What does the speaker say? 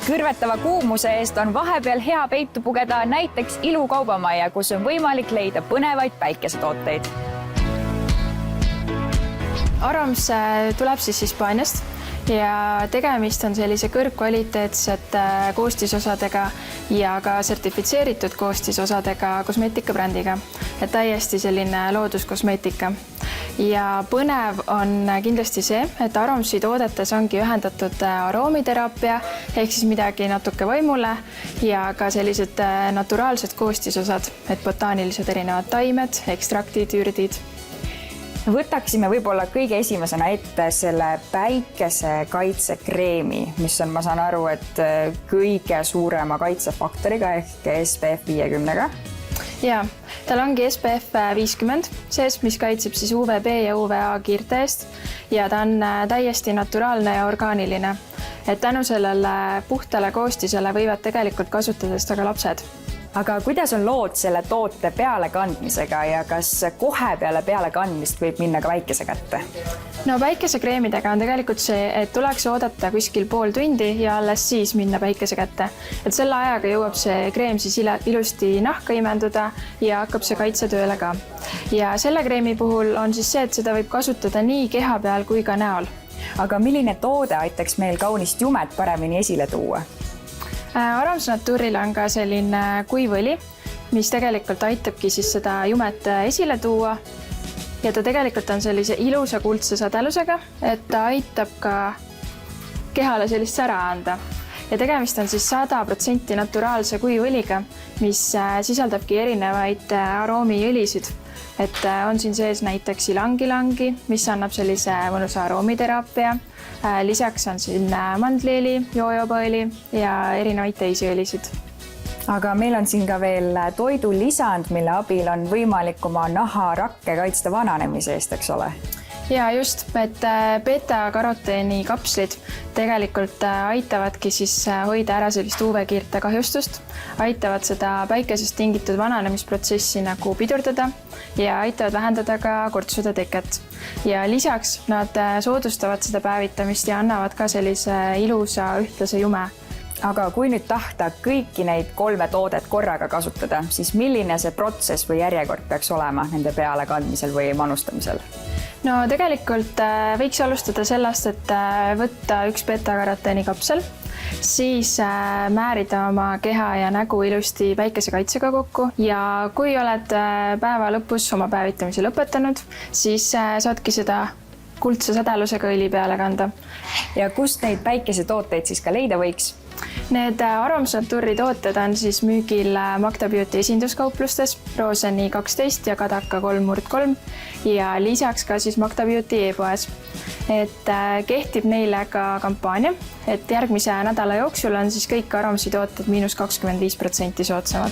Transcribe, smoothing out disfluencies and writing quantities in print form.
Kõrvetava kuumuse eest on vahepeal hea peitu pugeda näiteks ilukaubamajja, kus on võimalik leida põnevaid päikesetooteid. Aroms tuleb siis Hispaaniast ja tegemist on sellise kõrgkvaliteetsete koostisosadega ja ka sertifitseeritud koostisosadega kosmeetikabrändiga. Et täiesti selline looduskosmeetika. Ja põnev on kindlasti see, et Aromsi toodetes ongi ühendatud aroomiterapia ehk siis midagi natuke vaimule ja ka sellised naturaalsed koostisosad, et botaanilised erinevad taimed, ekstraktid, ürdid. Võtaksime võib-olla kõige esimesena ette selle päikesekaitsekreemi, mis on, ma saan aru, et kõige suurema kaitsefaktoriga ehk SPF 50-ga. Ja, tal ongi SPF 50 sees, mis kaitseb siis UVB ja UVA kiirte eest ja ta on täiesti naturaalne ja orgaaniline. Et tänu sellele puhtale koostisele võivad tegelikult kasutada seda ka lapsed. Aga kuidas on lood selle toote pealekandmisega ja kas kohe peale pealekandmist võib minna ka päikese kätte? No päikesekreemidega on tegelikult see, et tuleks oodata kuskil pool tundi ja alles siis minna päikese kätte. Et selle ajaga jõuab see kreem siis ilusti nahka imenduda ja hakkab see kaitse tööle ka. Ja selle kreemi puhul on siis see, et seda võib kasutada nii keha peal kui ka näol. Aga milline toode aitaks meil kaunist jumet paremini esile tuua? Aroms Naturil on ka selline kuivõli, mis tegelikult aitabki siis seda jumet esile tuua ja ta tegelikult on sellise ilusa kuldse sädelusega, et ta aitab ka kehale sellist sära anda. Ja tegemist on siis 100% naturaalse kuivõliga, mis sisaldabki erinevaid aroomiõlisid. Et on siin sees näiteks ilangilangi, mis annab sellise mõnusa aroomiterapia. Lisaks on siin mandliõli, joojobaõli ja erinevaid teisi õlisid. Aga meil on siin ka veel toidulisand, mille abil on võimalik oma naharakke kaitsta vananemise eest, eks ole? Ja just, et beta-karoteeni kapslid tegelikult aitavadki siis hoida ära sellist UV-kiirte kahjustust, aitavad seda päikesest tingitud vananemisprotsessi nagu pidurdada ja aitavad vähendada ka kortsude teket. Ja lisaks nad soodustavad seda päevitamist ja annavad ka sellise ilusa ühtlase jume. Aga kui nüüd tahta kõiki neid 3 toodet korraga kasutada, siis milline see protsess või järjekord peaks olema nende peale kandmisel või manustamisel? No tegelikult võiks alustada sellest, et võtta üks beta-karoteeni kapsel, siis määrida oma keha ja nägu ilusti päikesekaitsega kokku ja kui oled päeva lõpus oma päevitamise lõpetanud, siis saadki seda kuldse sädelusega õli peale kanda. Ja kust neid päikesetooteid siis ka leida võiks? Need Aroms Naturi tooted on siis müügil Magda Beauty esinduskauplustes Roseni 12 ja Kadaka 3/3 ja lisaks ka siis Magda Beauty e-poes. Et kehtib neile ka kampaania, et järgmise nädala jooksul on siis kõik Aromsi tooted -25% soodsamad.